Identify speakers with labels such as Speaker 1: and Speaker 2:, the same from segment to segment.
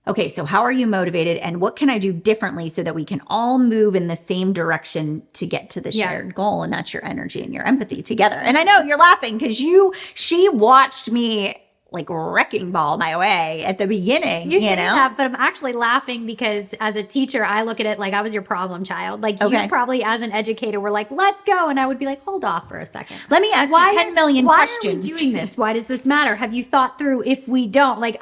Speaker 1: Okay, so how are you motivated and what can I do differently so that we can all move in the same direction to get to the shared goal? And that's your energy and your empathy together. And I know you're laughing because she watched me like wrecking ball my way at the beginning,
Speaker 2: you know that, but I'm actually laughing because as a teacher, I look at it like I was your problem child. Like you probably as an educator were like, let's go. And I would be like, hold off for a second.
Speaker 1: Let me ask you 10 million questions.
Speaker 2: Why are we doing this? Why does this matter? Have you thought through if we don't? Like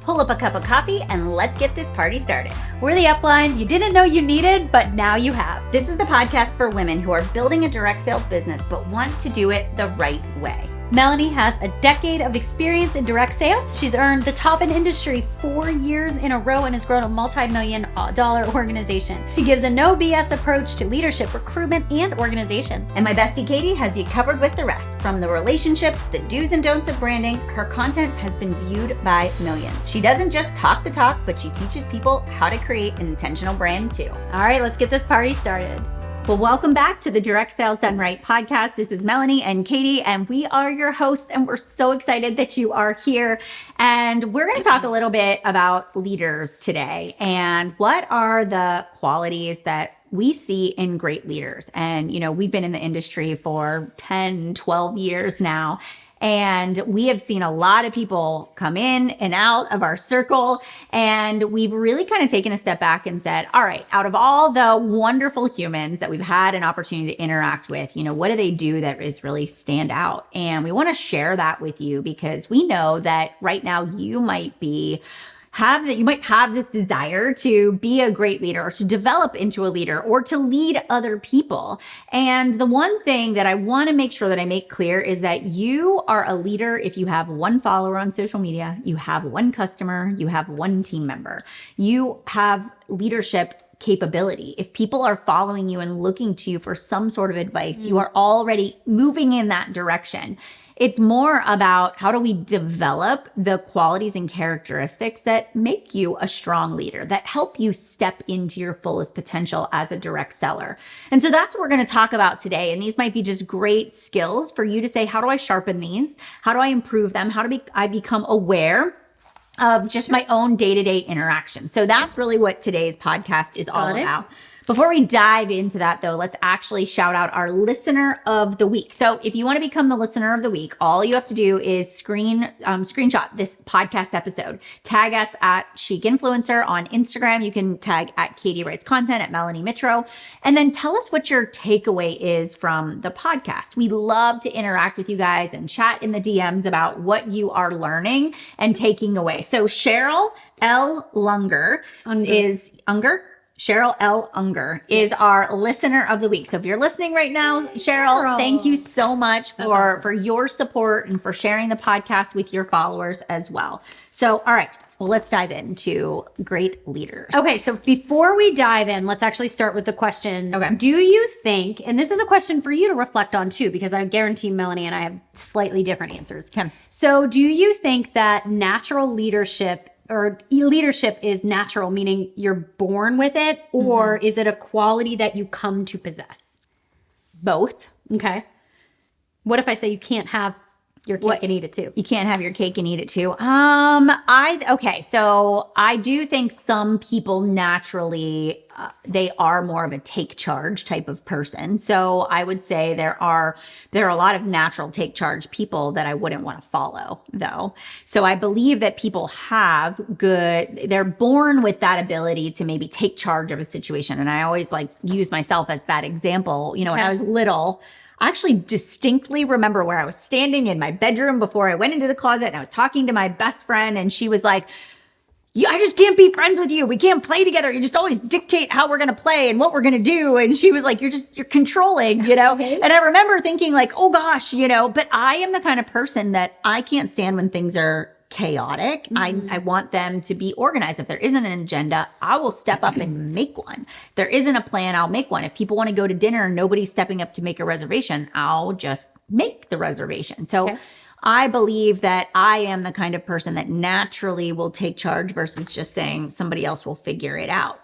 Speaker 1: pull up a cup of coffee and let's get this party started.
Speaker 2: We're the uplines you didn't know you needed, but now you have.
Speaker 1: This is the podcast for women who are building a direct sales business, but want to do it the right way.
Speaker 2: Melanie has a decade of experience in direct sales. She's earned the top in industry 4 years in a row and has grown a multi-million-dollar organization. She gives a no BS approach to leadership, recruitment, and organization.
Speaker 1: And my bestie Katy has you covered with the rest. From the relationships, the do's and don'ts of branding, her content has been viewed by millions. She doesn't just talk the talk, but she teaches people how to create an intentional brand too.
Speaker 2: All right, let's get this party started.
Speaker 1: Well, welcome back to the Direct Sales Done Right podcast. This is Melanie and Katy, and we are your hosts, and we're so excited that you are here. And we're going to talk a little bit about leaders today and what are the qualities that we see in great leaders. And, you know, we've been in the industry for 10, 12 years now. And we have seen a lot of people come in and out of our circle. And we've really kind of taken a step back and said, all right, out of all the wonderful humans that we've had an opportunity to interact with, you know, what do they do that is really stand out? And we want to share that with you because we know that right now you might have this desire to be a great leader or to develop into a leader or to lead other people. And the one thing that I want to make sure that I make clear is that you are a leader if you have one follower on social media, you have one customer, you have one team member. You have leadership capability. If people are following you and looking to you for some sort of advice, you are already moving in that direction. It's more about how do we develop the qualities and characteristics that make you a strong leader, that help you step into your fullest potential as a direct seller. And so that's what we're going to talk about today. And these might be just great skills for you to say, how do I sharpen these? How do I improve them? How do I become aware of just my own day-to-day interaction? So that's really what today's podcast is all about. Before we dive into that, though, let's actually shout out our listener of the week. So if you want to become the listener of the week, all you have to do is screenshot this podcast episode. Tag us at Chic Influencer on Instagram. You can tag at Katy Writes Content, at Melanie Mitro, and then tell us what your takeaway is from the podcast. We love to interact with you guys and chat in the DMs about what you are learning and taking away. So Cheryl L. Cheryl L. Unger is our listener of the week. So if you're listening right now, Cheryl, thank you so much for your support and for sharing the podcast with your followers as well. So, all right. Well, let's dive into great leaders.
Speaker 2: Okay, so before we dive in, let's actually start with the question. Okay. Do you think, and this is a question for you to reflect on too, because I guarantee Melanie and I have slightly different answers.
Speaker 1: Okay.
Speaker 2: So do you think that natural leadership or leadership is natural, meaning you're born with it, or is it a quality that you come to possess?
Speaker 1: Both.
Speaker 2: Okay. What if I say you can't have your cake and eat it too?
Speaker 1: You can't have your cake and eat it too. So I do think some people naturally, they are more of a take charge type of person. So I would say there are a lot of natural take charge people that I wouldn't want to follow though. So I believe that people they're born with that ability to maybe take charge of a situation. And I always use myself as that example. You know, when I was little, I actually distinctly remember where I was standing in my bedroom before I went into the closet and I was talking to my best friend and she was like, yeah, I just can't be friends with you. We can't play together. You just always dictate how we're going to play and what we're going to do. And she was like, you're controlling, you know? Okay. And I remember thinking like, oh gosh, you know, but I am the kind of person that I can't stand when things are chaotic. I want them to be organized. If there isn't an agenda, I will step up and make one. If there isn't a plan, I'll make one. If people want to go to dinner and nobody's stepping up to make a reservation, I'll just make the reservation. So I believe that I am the kind of person that naturally will take charge versus just saying somebody else will figure it out.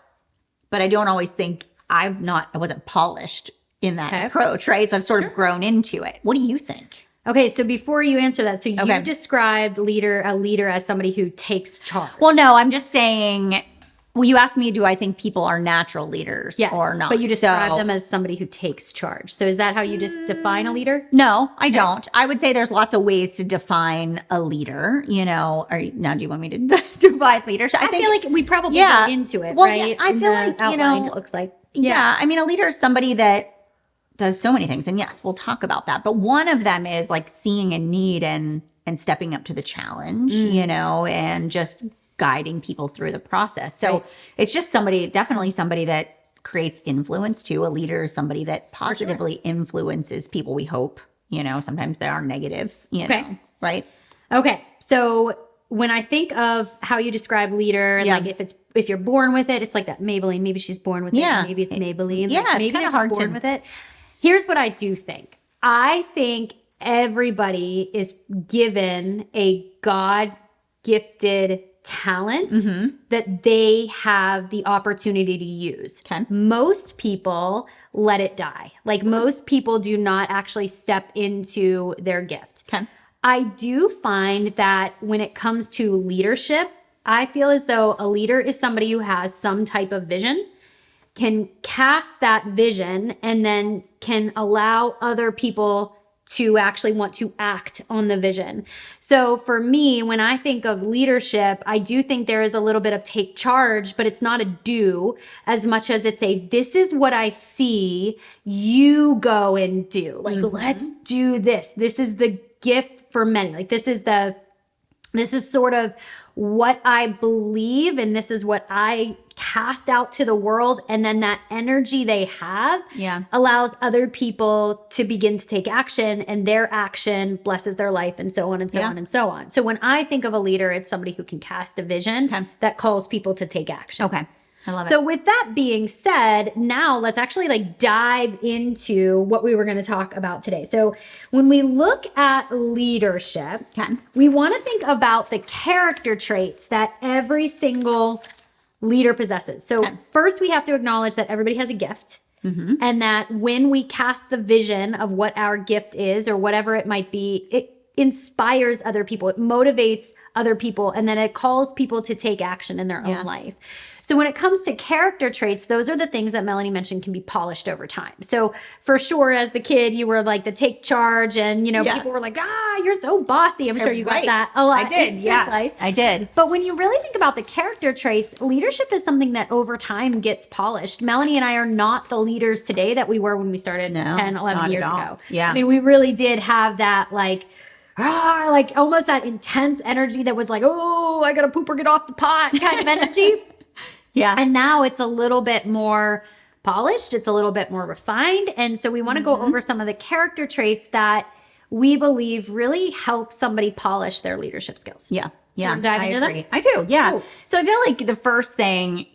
Speaker 1: But I don't always think I wasn't polished in that approach, right? So I've sort of grown into it. What do you think?
Speaker 2: Okay, so before you answer that, so you
Speaker 1: Okay.
Speaker 2: described a leader as somebody who takes charge.
Speaker 1: Well, no, I'm just saying, well, you asked me, do I think people are natural leaders or not?
Speaker 2: But you describe them as somebody who takes charge. So is that how you just define a leader?
Speaker 1: No, I don't. I would say there's lots of ways to define a leader, now do you want me to define leadership?
Speaker 2: I feel like we probably go into it, right?
Speaker 1: Yeah, I feel like,
Speaker 2: outline, it looks like.
Speaker 1: Yeah, I mean, a leader is somebody that does so many things. And yes, we'll talk about that. But one of them is like seeing a need and stepping up to the challenge, and just guiding people through the process. So it's just definitely somebody that creates influence too. A leader is somebody that positively influences people, we hope. Sometimes they are negative, right?
Speaker 2: Okay. So when I think of how you describe leader, and like if you're born with it, it's like that Maybelline. Maybe she's born with it. Maybe it's Maybelline.
Speaker 1: Yeah,
Speaker 2: like,
Speaker 1: it's kind of hard
Speaker 2: born with it. Here's what I do think. I think everybody is given a God-gifted talent that they have the opportunity to use.
Speaker 1: Okay.
Speaker 2: Most people let it die. Like most people do not actually step into their gift.
Speaker 1: Okay.
Speaker 2: I do find that when it comes to leadership, I feel as though a leader is somebody who has some type of vision, can cast that vision, and then can allow other people to actually want to act on the vision. So for me, when I think of leadership, I do think there is a little bit of take charge, but it's not a do as much as it's a, this is what I see, you go and do. Like, let's do this. This is the gift for many. Like this is sort of what I believe, and this is what I cast out to the world. And then that energy they have allows other people to begin to take action, and their action blesses their life, and so on and so on and so on. So when I think of a leader, it's somebody who can cast a vision that calls people to take action.
Speaker 1: Okay. I love it.
Speaker 2: So with that being said, now let's actually like dive into what we were going to talk about today. So when we look at leadership, we want to think about the character traits that every single leader possesses. So first we have to acknowledge that everybody has a gift. And that when we cast the vision of what our gift is or whatever it might be, it inspires other people, it motivates other people, and then it calls people to take action in their own life. So when it comes to character traits, those are the things that Melanie mentioned can be polished over time. So for sure, as the kid, you were like the take charge, and people were like, you're so bossy. I'm sure you got that a lot.
Speaker 1: I did, yes, I did.
Speaker 2: But when you really think about the character traits, leadership is something that over time gets polished. Melanie and I are not the leaders today that we were when we started 10, 11 years ago.
Speaker 1: Yeah.
Speaker 2: I mean, we really did have that like almost that intense energy that was like, I gotta poop or get off the pot kind of energy. And now it's a little bit more polished. It's a little bit more refined. And so we want to go over some of the character traits that we believe really help somebody polish their leadership skills.
Speaker 1: Yeah.
Speaker 2: I agree.
Speaker 1: I do. Yeah.
Speaker 2: Cool.
Speaker 1: So I feel like the first thing,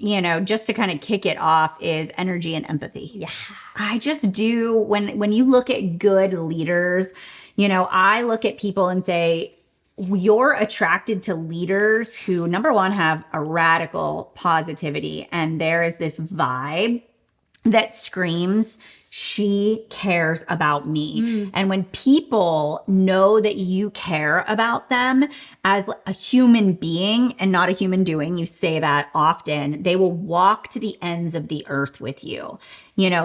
Speaker 1: just to kind of kick it off is energy and empathy.
Speaker 2: Yeah.
Speaker 1: I just do. When you look at good leaders, I look at people and say, you're attracted to leaders who, number one, have a radical positivity. And there is this vibe that screams, she cares about me. And when people know that you care about them as a human being and not a human doing, you say that often, they will walk to the ends of the earth with you.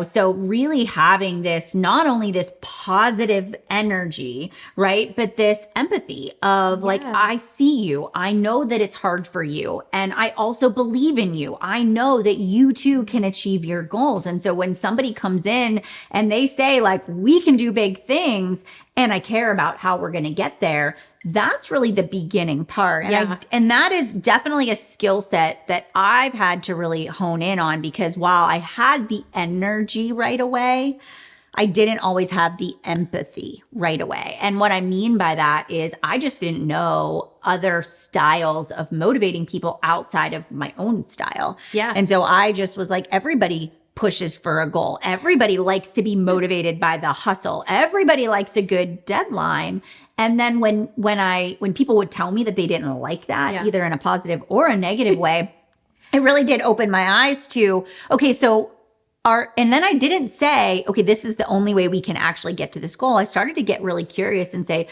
Speaker 1: So really having this, not only this positive energy, right, but this empathy of like, I see you. I know that it's hard for you. And I also believe in you. I know that you too can achieve your goals. And so when somebody comes in and they say like, we can do big things, and I care about how we're going to get there, that's really the beginning part. And that is definitely a skill set that I've had to really hone in on, because while I had the energy right away, I didn't always have the empathy right away. And what I mean by that is I just didn't know other styles of motivating people outside of my own style. And so I just was like, everybody pushes for a goal. Everybody likes to be motivated by the hustle. Everybody likes a good deadline. And then when people would tell me that they didn't like that, either in a positive or a negative way, it really did open my eyes to, okay, so and then I didn't say, okay, this is the only way we can actually get to this goal. I started to get really curious and say,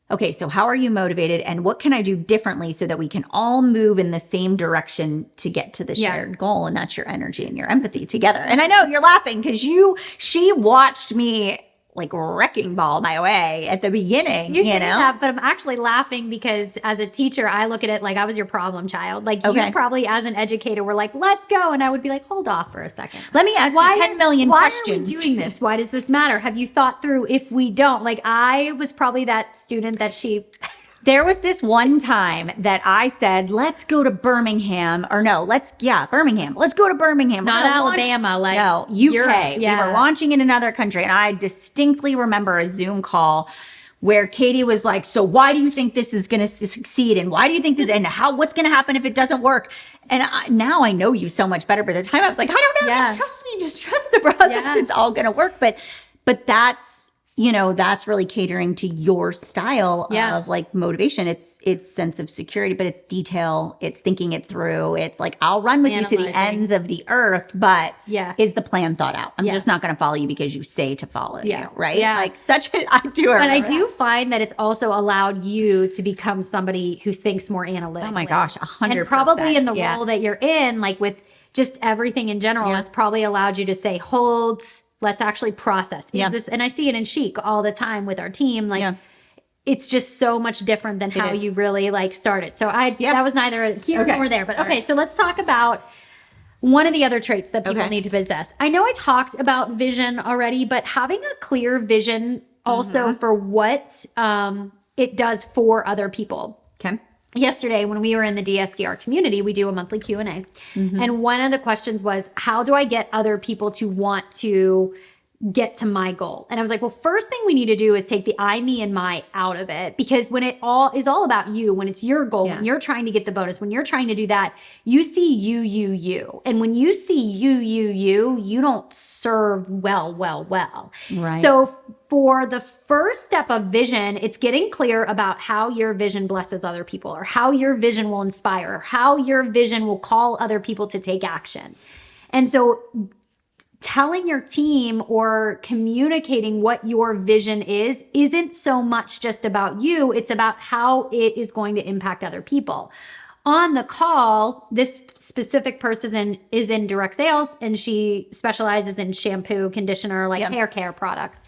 Speaker 1: okay, so how are you motivated and what can I do differently so that we can all move in the same direction to get to the shared goal? And that's your energy and your empathy together. And I know you're laughing because she watched me like wrecking ball my way at the beginning,
Speaker 2: you know that, but I'm actually laughing because as a teacher, I look at it like I was your problem child. Like you probably as an educator were like, let's go. And I would be like, hold off for a second.
Speaker 1: Let me ask you 10 million questions.
Speaker 2: Why are we doing this? Why does this matter? Have you thought through if we don't? Like I was probably that student that
Speaker 1: there was this one time that I said, let's go to Birmingham Birmingham. Let's go to Birmingham.
Speaker 2: Not Alabama,
Speaker 1: UK.
Speaker 2: Europe,
Speaker 1: We were launching in another country. And I distinctly remember a Zoom call where Katy was like, so why do you think this is going to succeed? And why do you think this, and what's going to happen if it doesn't work? And now I know you so much better. But at the time I was like, I don't know, just trust me, just trust the process. It's all going to work. But that's, that's really catering to your style of like motivation. It's sense of security, but it's detail. It's thinking it through. It's like, I'll run with you to the ends of the earth, but is the plan thought out? I'm just not going to follow you because you say to follow you, right?
Speaker 2: Yeah.
Speaker 1: Like I do
Speaker 2: find that it's also allowed you to become somebody who thinks more analytically.
Speaker 1: Oh my gosh, 100%.
Speaker 2: And probably in the role that you're in, like with just everything in general, it's probably allowed you to say, hold, let's actually process. Is this, and I see it in Chic all the time with our team. Like it's just so much different than how you really like started. So that was neither here nor there, but so let's talk about one of the other traits that people need to possess. I know I talked about vision already, but having a clear vision also for what it does for other people.
Speaker 1: Okay.
Speaker 2: Yesterday, when we were in the DSDR community, we do a monthly Q&A. And one of the questions was, how do I get other people to want to get to my goal? And I was like, well, first thing we need to do is take the I, me, and my out of it. Because when it all is all about you, when it's your goal, when you're trying to get the bonus, when you're trying to do that, you see you. And when you see you don't serve well.
Speaker 1: Right.
Speaker 2: So for the first step of vision, it's getting clear about how your vision blesses other people, or how your vision will inspire, or how your vision will call other people to take action. And so telling your team or communicating what your vision isn't so much just about you. It's about how it is going to impact other people. On the call, this specific person is in direct sales, and she specializes in shampoo, conditioner, like hair care products.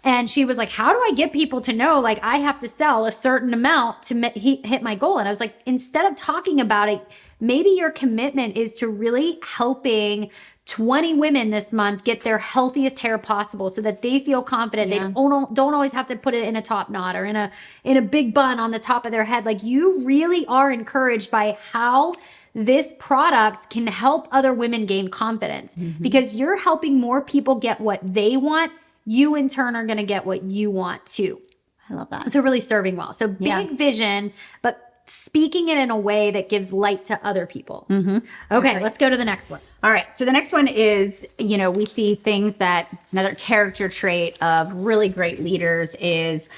Speaker 2: And she was like, how do I get people to know, like, I have to sell a certain amount to hit my goal? And I was like, instead of talking about it, maybe your commitment is to really helping 20 women this month get their healthiest hair possible so that they feel confident. They don't always have to put it in a top knot or in a big bun on the top of their head. Like, you really are encouraged by how this product can help other women gain confidence because you're helping more people get what they want. You in turn are going to get what you want too.
Speaker 1: I love that.
Speaker 2: So really serving well. So big vision, but speaking it in a way that gives light to other people. Okay, let's go to the next one.
Speaker 1: All right. So the next one is, we see things that another character trait of really great leaders is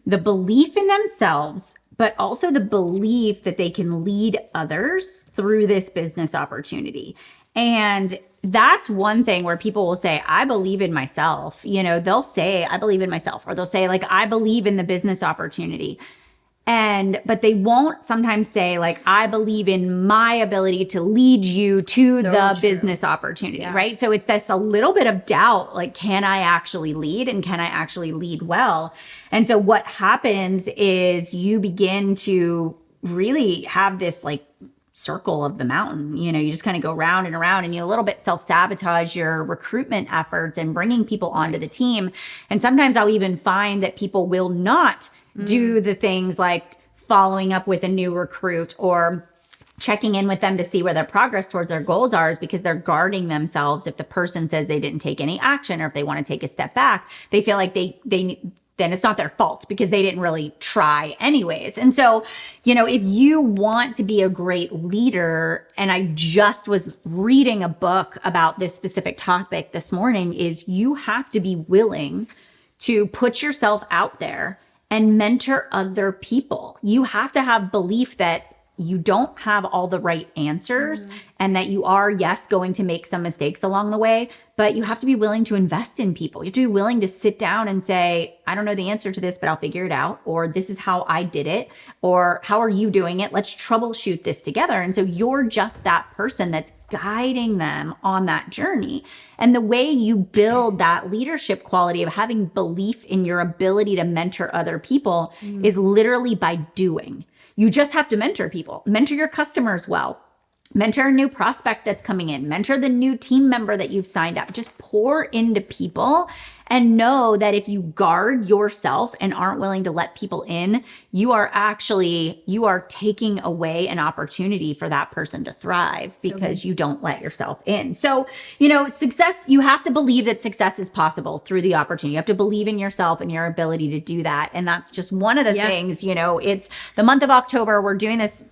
Speaker 1: the belief in themselves, but also the belief that they can lead others through this business opportunity. And that's one thing where people will say, I believe in myself. They'll say, I believe in myself, or they'll say, like, I believe in the business opportunity. But they won't sometimes say, like, I believe in my ability to lead you to the business opportunity, right? So it's this a little bit of doubt, like, can I actually lead, and can I actually lead well? And so what happens is you begin to really have this like circle of the mountain. You just kind of go round and around, and you a little bit self-sabotage your recruitment efforts and bringing people onto the team. And sometimes I'll even find that people will not do the things like following up with a new recruit or checking in with them to see where their progress towards their goals are, is because they're guarding themselves. If the person says they didn't take any action, or if they want to take a step back, they feel like they then it's not their fault because they didn't really try anyways. And so, if you want to be a great leader, and I just was reading a book about this specific topic this morning, is you have to be willing to put yourself out there and mentor other people. You have to have belief that you don't have all the right answers and that you are, yes, going to make some mistakes along the way, but you have to be willing to invest in people. You have to be willing to sit down and say, I don't know the answer to this, but I'll figure it out. Or this is how I did it. Or how are you doing it? Let's troubleshoot this together. And so you're just that person that's guiding them on that journey. And the way you build that leadership quality of having belief in your ability to mentor other people is literally by doing. You just have to mentor people, mentor your customers well, mentor a new prospect that's coming in, mentor the new team member that you've signed up. Just pour into people and know that if you guard yourself and aren't willing to let people in, you are taking away an opportunity for that person to thrive because you don't let yourself in. So, success, you have to believe that success is possible through the opportunity. You have to believe in yourself and your ability to do that. And that's just one of the things, it's the month of October. We're doing this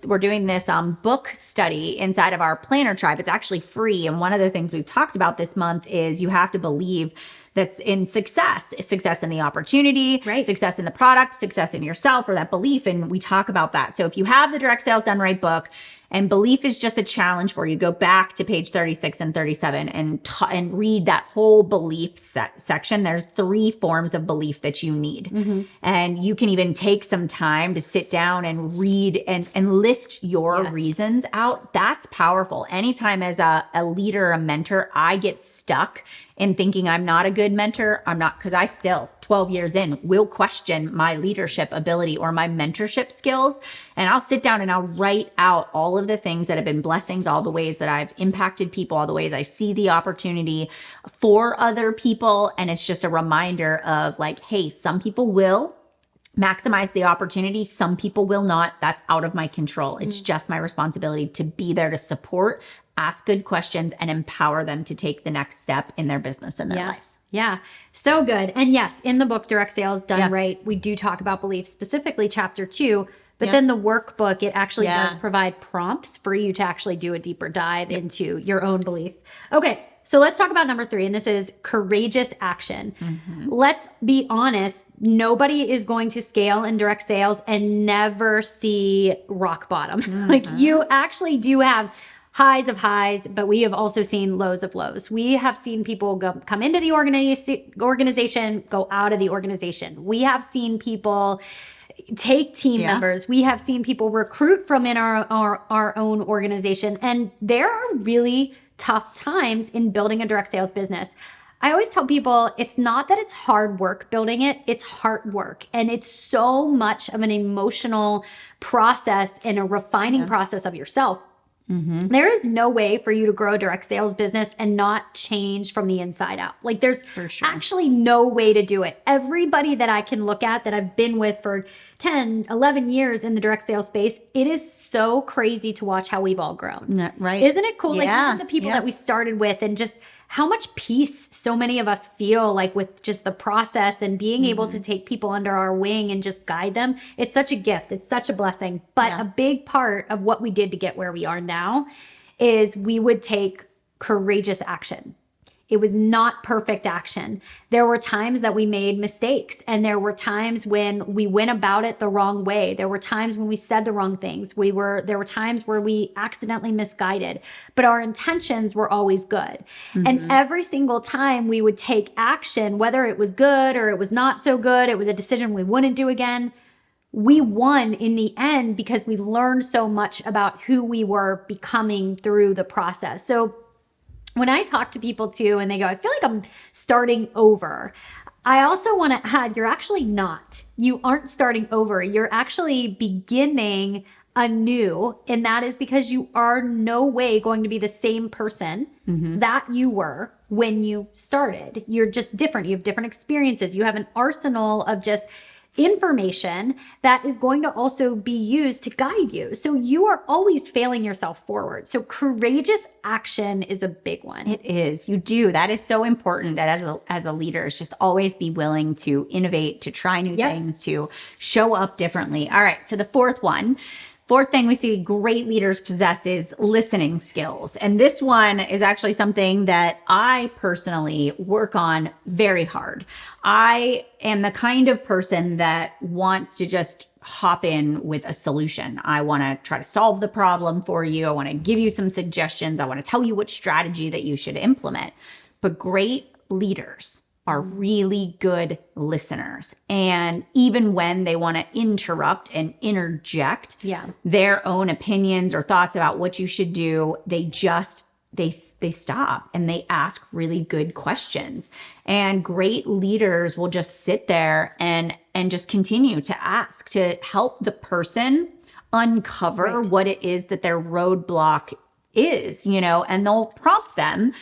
Speaker 1: book study inside of our planner tribe. It's actually free. And one of the things we've talked about this month is you have to believe that's in success in the opportunity, success in the product, success in yourself, or that belief. And we talk about that. So if you have the Direct Sales Done Right book and belief is just a challenge for you, go back to page 36 and 37 and read that whole belief section. There's 3 forms of belief that you need. And you can even take some time to sit down and read and list your reasons out. That's powerful. Anytime as a leader, a mentor, I get stuck in thinking I'm not a good mentor, because I still, 12 years in, will question my leadership ability or my mentorship skills. And I'll sit down and I'll write out all of the things that have been blessings, all the ways that I've impacted people, all the ways I see the opportunity for other people. And it's just a reminder of like, hey, some people will maximize the opportunity. Some people will not. That's out of my control. It's just my responsibility to be there to support, ask good questions, and empower them to take the next step in their business and their life.
Speaker 2: Yeah, so good. And yes, in the book, Direct Sales Done Right, we do talk about belief, specifically chapter 2, but then the workbook, it actually does provide prompts for you to actually do a deeper dive into your own belief. Okay, so let's talk about number 3, and this is courageous action. Let's be honest, nobody is going to scale in direct sales and never see rock bottom. Like you actually do have highs of highs, but we have also seen lows of lows. We have seen people come into the organization, go out of the organization. We have seen people take team members. We have seen people recruit from in our own organization. And there are really tough times in building a direct sales business. I always tell people it's not that it's hard work building it, it's hard work. And it's so much of an emotional process and a refining process of yourself. There is no way for you to grow a direct sales business and not change from the inside out. Like there's actually no way to do it. Everybody that I can look at that I've been with for 10, 11 years in the direct sales space, it is so crazy to watch how we've all grown.
Speaker 1: Right.
Speaker 2: Isn't it cool? Like even the people that we started with and just how much peace so many of us feel like with just the process and being able to take people under our wing and just guide them. It's such a gift. It's such a blessing. But a big part of what we did to get where we are now is we would take courageous action. It was not perfect action. There were times that we made mistakes, and there were times when we went about it the wrong way. There were times when we said the wrong things. There were times where we accidentally misguided, but our intentions were always good. And every single time we would take action, whether it was good or it was not so good, it was a decision we wouldn't do again, we won in the end because we learned so much about who we were becoming through the process. So when I talk to people too, and they go, I feel like I'm starting over, I also want to add, you're actually not. You aren't starting over. You're actually beginning anew. And that is because you are no way going to be the same person that you were when you started. You're just different. You have different experiences. You have an arsenal of just information that is going to also be used to guide you. So you are always failing yourself forward. So courageous action is a big one.
Speaker 1: It is. You do. That is so important that as a leader is just always be willing to innovate, to try new things, to show up differently. All right. So the fourth thing we see great leaders possess is listening skills. And this one is actually something that I personally work on very hard. I am the kind of person that wants to just hop in with a solution. I want to try to solve the problem for you. I want to give you some suggestions. I want to tell you what strategy that you should implement. But great leaders are really good listeners. And even when they want to interrupt and interject their own opinions or thoughts about what you should do, they stop and they ask really good questions. And great leaders will just sit there and just continue to ask to help the person uncover what it is that their roadblock is, and they'll prompt them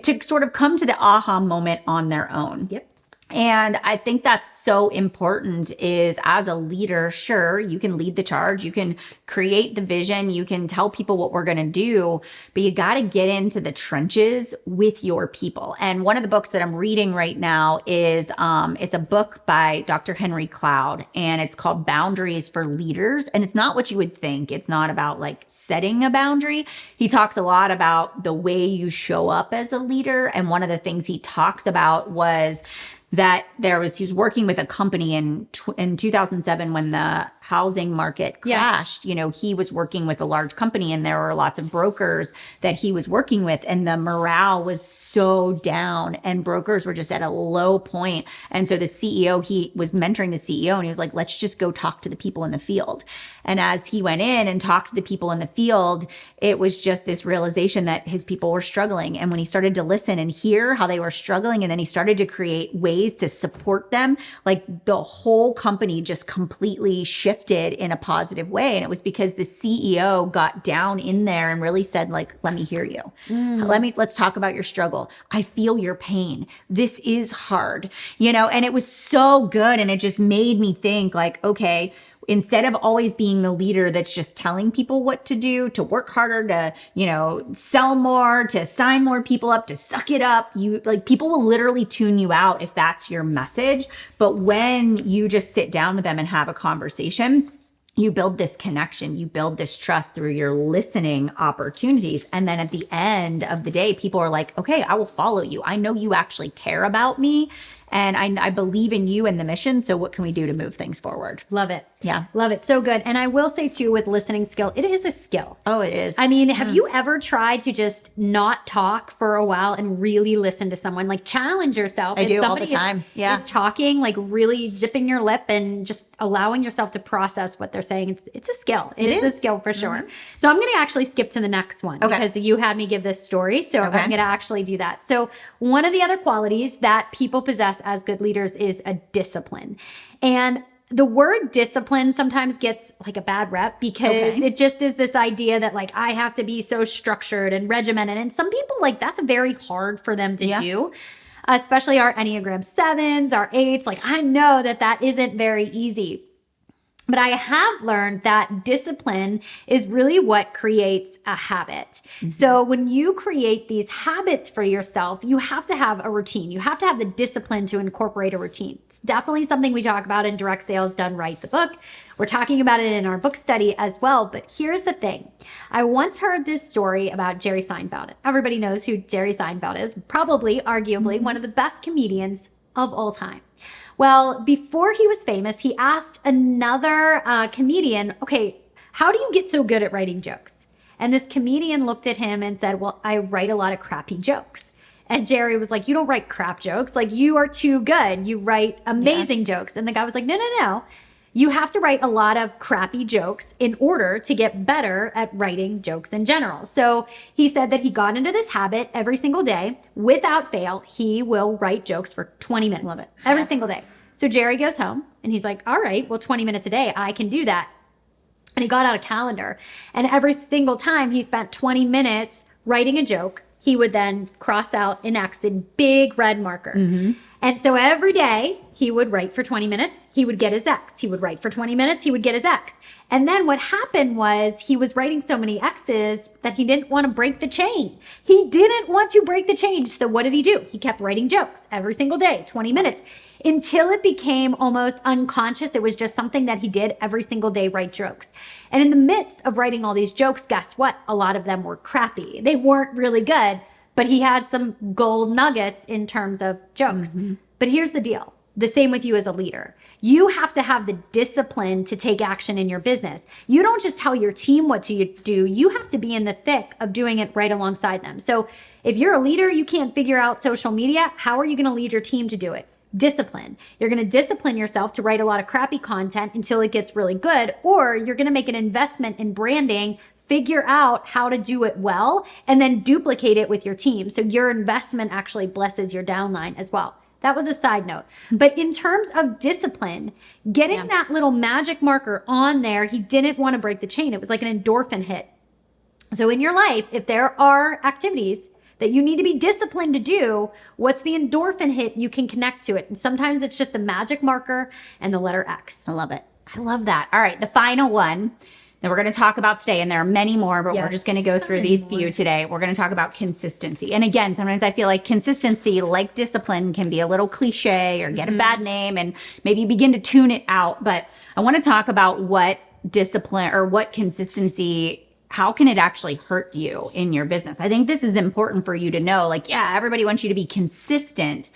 Speaker 1: to sort of come to the aha moment on their own.
Speaker 2: Yep.
Speaker 1: And I think that's so important is as a leader, sure, you can lead the charge, you can create the vision, you can tell people what we're going to do, but you got to get into the trenches with your people. And one of the books that I'm reading right now is, it's a book by Dr. Henry Cloud, and it's called Boundaries for Leaders. And it's not what you would think. It's not about like setting a boundary. He talks a lot about the way you show up as a leader. And one of the things he talks about was that he was working with a company in 2007 when the housing market crashed. He was working with a large company and there were lots of brokers that he was working with, and the morale was so down and brokers were just at a low point. And so the CEO, he was mentoring the CEO and he was like, let's just go talk to the people in the field. And as he went in and talked to the people in the field, it was just this realization that his people were struggling. And when he started to listen and hear how they were struggling, and then he started to create ways to support them, like the whole company just completely shifted in a positive way. And it was because the CEO got down in there and really said, like, let me hear you. Let's talk about your struggle. I feel your pain. This is hard, and it was so good. And it just made me think like, okay, instead of always being the leader that's just telling people what to do, to work harder, to, sell more, to sign more people up, to suck it up, people will literally tune you out if that's your message. But when you just sit down with them and have a conversation, you build this connection, you build this trust through your listening opportunities. And then at the end of the day, people are like, okay, I will follow you. I know you actually care about me. And I believe in you and the mission. So what can we do to move things forward?
Speaker 2: Love it.
Speaker 1: Yeah.
Speaker 2: Love it. So good. And I will say too, with listening skill, it is a skill.
Speaker 1: Oh, it is.
Speaker 2: I mean, have you ever tried to just not talk for a while and really listen to someone? Like challenge yourself.
Speaker 1: I do all the time.
Speaker 2: Is talking, like really zipping your lip and just allowing yourself to process what they're saying. It's a skill. It is a skill for sure. So I'm going to actually skip to the next one because you had me give this story. So I'm going to actually do that. So one of the other qualities that people possess as good leaders is a discipline. And the word discipline sometimes gets like a bad rep because it just is this idea that like I have to be so structured and regimented. And some people like that's very hard for them to do, especially our Enneagram 7s, our 8s. Like I know that isn't very easy. But I have learned that discipline is really what creates a habit. So when you create these habits for yourself, you have to have a routine. You have to have the discipline to incorporate a routine. It's definitely something we talk about in Direct Sales Done Right, the book. We're talking about it in our book study as well. But here's the thing. I once heard this story about Jerry Seinfeld. Everybody knows who Jerry Seinfeld is. Probably, arguably, one of the best comedians of all time. Well, before he was famous, he asked another comedian, okay, how do you get so good at writing jokes? And this comedian looked at him and said, well, I write a lot of crappy jokes. And Jerry was like, you don't write crap jokes. Like you are too good. You write amazing jokes. And the guy was like, no. You have to write a lot of crappy jokes in order to get better at writing jokes in general. So he said that he got into this habit every single day. Without fail, he will write jokes for 20 minutes.
Speaker 1: Love it.
Speaker 2: Every single day. So Jerry goes home and he's like, all right, well, 20 minutes a day, I can do that. And he got out a calendar. And every single time he spent 20 minutes writing a joke, he would then cross out an X in big red marker. And so every day he would write for 20 minutes, he would get his X. He would write for 20 minutes, he would get his X. And then what happened was he was writing so many X's that he didn't want to break the chain. He didn't want to break the chain. So what did he do? He kept writing jokes every single day, 20 minutes, until it became almost unconscious. It was just something that he did every single day, write jokes. And in the midst of writing all these jokes, guess what? A lot of them were crappy. They weren't really good. But he had some gold nuggets in terms of jokes. But here's the deal. the same with you as a leader. You have to have the discipline to take action in your business. You don't just tell your team what to do. You have to be in the thick of doing it right alongside them. So if you're a leader, you can't figure out social media. How are you going to lead your team to do it? Discipline. You're going to discipline yourself to write a lot of crappy content until it gets really good, or you're going to make an investment in branding, figure out how to do it well, and then duplicate it with your team. So your investment actually blesses your downline as well. That was a side note. But in terms of discipline, getting that little magic marker on there, he didn't want to break the chain. It was like an endorphin hit. So in your life, if there are activities that you need to be disciplined to do, what's the endorphin hit you can connect to it? And sometimes it's just a magic marker and the letter X.
Speaker 1: I love it. I love that. All right, the final one that we're going to talk about today, and there are many more, but we're just going to go through these few today. We're going to talk about consistency. And again, sometimes I feel like consistency, like discipline, can be a little cliche or get a bad name, and maybe begin to tune it out. But I want to talk about what discipline or what consistency, how can it actually hurt you in your business? I think this is important for you to know. Like, yeah, everybody wants you to be consistent.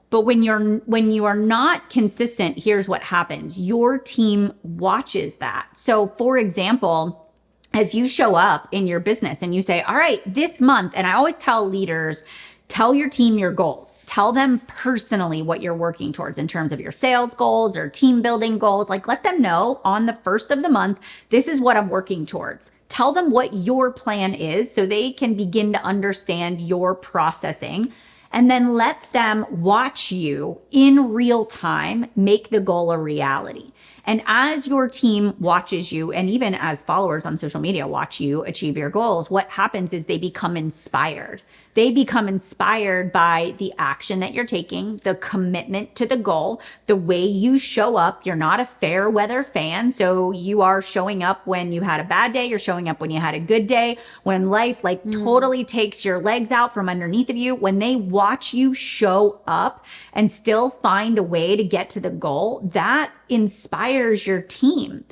Speaker 1: But when you are not consistent, here's what happens. Your team watches that. So for example, as you show up in your business and you say, all right, this month, and I always tell leaders, tell your team your goals. Tell them personally what you're working towards in terms of your sales goals or team building goals. Like, let them know on the first of the month, this is what I'm working towards. Tell them what your plan is so they can begin to understand your processing. And then let them watch you in real time make the goal a reality. And as your team watches you, and even as followers on social media watch you achieve your goals, what happens is they become inspired. They become inspired by the action that you're taking, the commitment to the goal, the way you show up. You're not a fair weather fan. So you are showing up when you had a bad day. You're showing up when you had a good day. When life totally takes your legs out from underneath of you, when they watch you show up and still find a way to get to the goal, that inspires your team.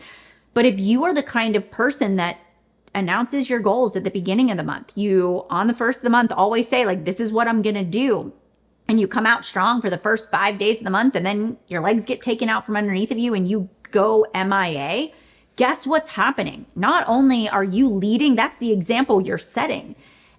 Speaker 1: But if you are the kind of person that announces your goals at the beginning of the month, you on the first of the month always say, like, this is what I'm going to do. And you come out strong for the first 5 days of the month, and then your legs get taken out from underneath of you and you go MIA. Guess what's happening? Not only are you leading, that's the example you're setting.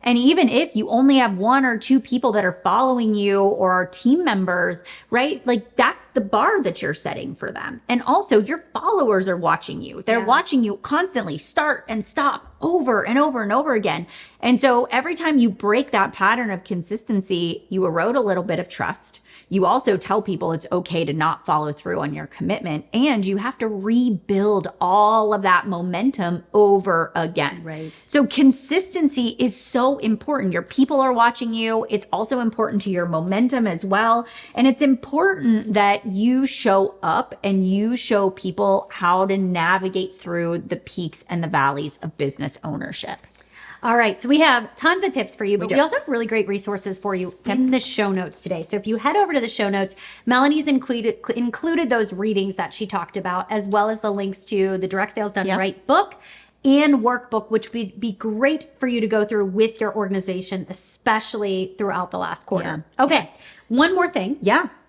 Speaker 1: And even if you only have 1 or 2 people that are following you or are team members, right? Like, that's the bar that you're setting for them. And also your followers are watching you. They're watching you constantly start and stop over and over and over again. And so every time you break that pattern of consistency, you erode a little bit of trust. You also tell people it's okay to not follow through on your commitment, and you have to rebuild all of that momentum over again.
Speaker 2: Right.
Speaker 1: So consistency is so important. Your people are watching you. It's also important to your momentum as well. And it's important that you show up and you show people how to navigate through the peaks and the valleys of business ownership.
Speaker 2: All right, so we have tons of tips for you, but we also have really great resources for you in the show notes today. So if you head over to the show notes, Melanie's included those readings that she talked about, as well as the links to the Direct Sales Done Right book and workbook, which would be great for you to go through with your organization, especially throughout the last quarter. Okay, one more thing.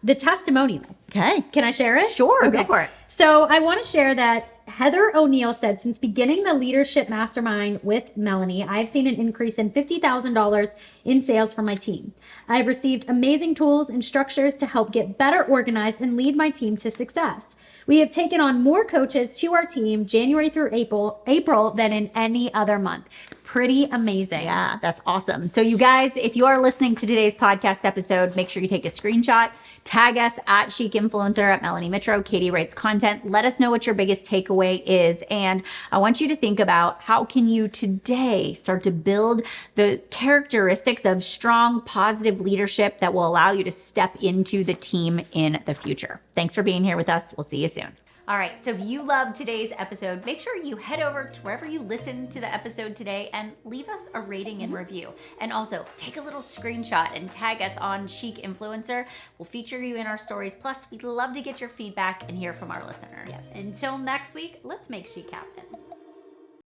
Speaker 2: The testimonial.
Speaker 1: Okay.
Speaker 2: Can I share it?
Speaker 1: Sure, go for it.
Speaker 2: So I want to share that Heather O'Neill said, since beginning the Leadership Mastermind with Melanie, I've seen an increase in $50,000 in sales for my team. I've received amazing tools and structures to help get better organized and lead my team to success. We have taken on more coaches to our team January through April than in any other month. Pretty amazing.
Speaker 1: Yeah, that's awesome. So you guys, if you are listening to today's podcast episode, make sure you take a screenshot, tag us at Chic Influencer, at Melanie Mitro, Katy Writes Content. Let us know what your biggest takeaway is. And I want you to think about how can you today start to build the characteristics of strong, positive leadership that will allow you to step into the team in the future. Thanks for being here with us. We'll see you soon. All right, so if you loved today's episode, make sure you head over to wherever you listened to the episode today and leave us a rating and review. And also take a little screenshot and tag us on Chic Influencer. We'll feature you in our stories. Plus, we'd love to get your feedback and hear from our listeners.
Speaker 2: Until next week, let's make chic happen.